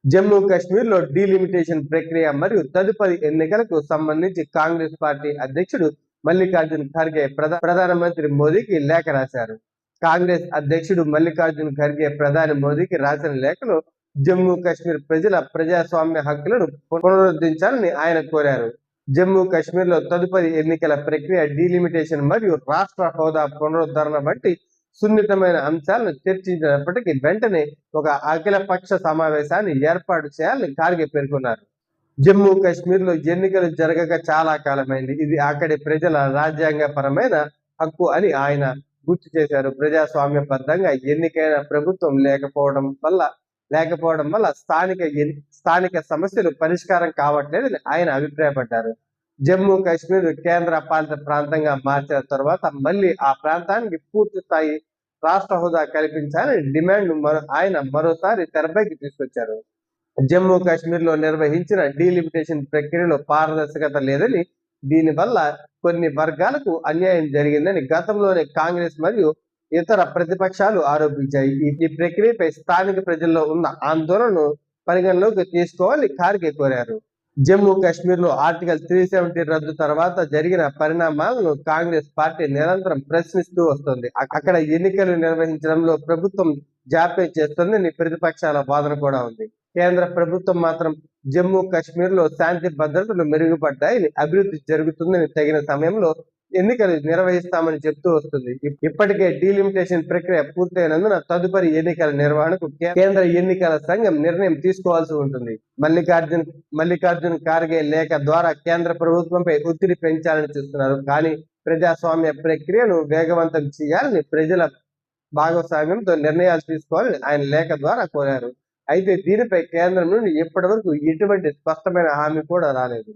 జమ్మూ కాశ్మీర్ లో డీలిమిటేషన్ ప్రక్రియ మరియు తదుపరి ఎన్నికలకు సంబంధించి కాంగ్రెస్ పార్టీ అధ్యక్షుడు మల్లికార్జున్ ఖర్గే ప్రధానమంత్రి మోదీకి లేఖ రాశారు. కాంగ్రెస్ అధ్యక్షుడు మల్లికార్జున్ ఖర్గే ప్రధాని మోదీకి రాసిన లేఖలో జమ్మూ కాశ్మీర్ ప్రజల ప్రజాస్వామ్య హక్కులను పునరుద్ధరించాలని ఆయన కోరారు. జమ్మూ కాశ్మీర్ లో తదుపరి ఎన్నికల ప్రక్రియ, డీలిమిటేషన్ మరియు రాష్ట్ర హోదా పునరుద్ధరణ వంటి సున్నితమైన అంశాలను చర్చించినప్పటికీ వెంటనే ఒక అఖిలపక్ష సమావేశాన్ని ఏర్పాటు చేయాలని ఖార్గే పేర్కొన్నారు. జమ్మూ కాశ్మీర్ లో ఎన్నికలు జరగక చాలా కాలమైంది. ఇది అక్కడి ప్రజల రాజ్యాంగపరమైన హక్కు అని ఆయన గుర్తు చేశారు. ప్రజాస్వామ్యబద్ధంగా ఎన్నికైన ప్రభుత్వం లేకపోవడం వల్ల స్థానిక సమస్యలు పరిష్కారం కావట్లేదని ఆయన అభిప్రాయపడ్డారు. జమ్మూ కాశ్మీర్ కేంద్ర పాలిత ప్రాంతంగా మార్చిన తర్వాత మళ్ళీ ఆ ప్రాంతానికి పూర్తి స్థాయి రాష్ట్ర హోదా కల్పించాలని డిమాండ్ ఆయన మరోసారి తెరపైకి తీసుకొచ్చారు. జమ్మూ కాశ్మీర్ లో నిర్వహించిన డీలిమిటేషన్ ప్రక్రియలో పారదర్శకత లేదని, దీనివల్ల కొన్ని వర్గాలకు అన్యాయం జరిగిందని గతంలోనే కాంగ్రెస్ మరియు ఇతర ప్రతిపక్షాలు ఆరోపించాయి. ఈ ప్రక్రియపై స్థానిక ప్రజల్లో ఉన్న ఆందోళనను పరిగణలోకి తీసుకోవాలని ఖార్గే కోరారు. జమ్మూ కాశ్మీర్ లో ఆర్టికల్ 370 రద్దు తర్వాత జరిగిన పరిణామాలను కాంగ్రెస్ పార్టీ నిరంతరం ప్రశ్నిస్తూ వస్తుంది. అక్కడ ఎన్నికలు నిర్వహించడంలో ప్రభుత్వం జాప్యం చేస్తుందని ప్రతిపక్షాల వాదన కూడా ఉంది. కేంద్ర ప్రభుత్వం మాత్రం జమ్మూ కాశ్మీర్ లో శాంతి భద్రతలు మెరుగుపడ్డాయని, అభివృద్ధి జరుగుతుందని, తగిన సమయంలో ఎన్నికలు నిర్వహిస్తామని చెప్తూ వస్తుంది. ఇప్పటికే డీలిమిటేషన్ ప్రక్రియ పూర్తయినందున తదుపరి ఎన్నికల నిర్వహణకు కేంద్ర ఎన్నికల సంఘం నిర్ణయం తీసుకోవాల్సి ఉంటుంది. మల్లికార్జున్ ఖార్గే లేఖ ద్వారా కేంద్ర ప్రభుత్వంపై ఒత్తిడి పెంచాలని చూస్తున్నారు. కానీ ప్రజాస్వామ్య ప్రక్రియను వేగవంతం చేయాలని, ప్రజల భాగస్వామ్యంతో నిర్ణయాలు తీసుకోవాలని ఆయన లేఖ ద్వారా కోరారు. అయితే దీనిపై కేంద్రం నుండి ఇప్పటి వరకు ఎటువంటి స్పష్టమైన హామీ కూడా రాలేదు.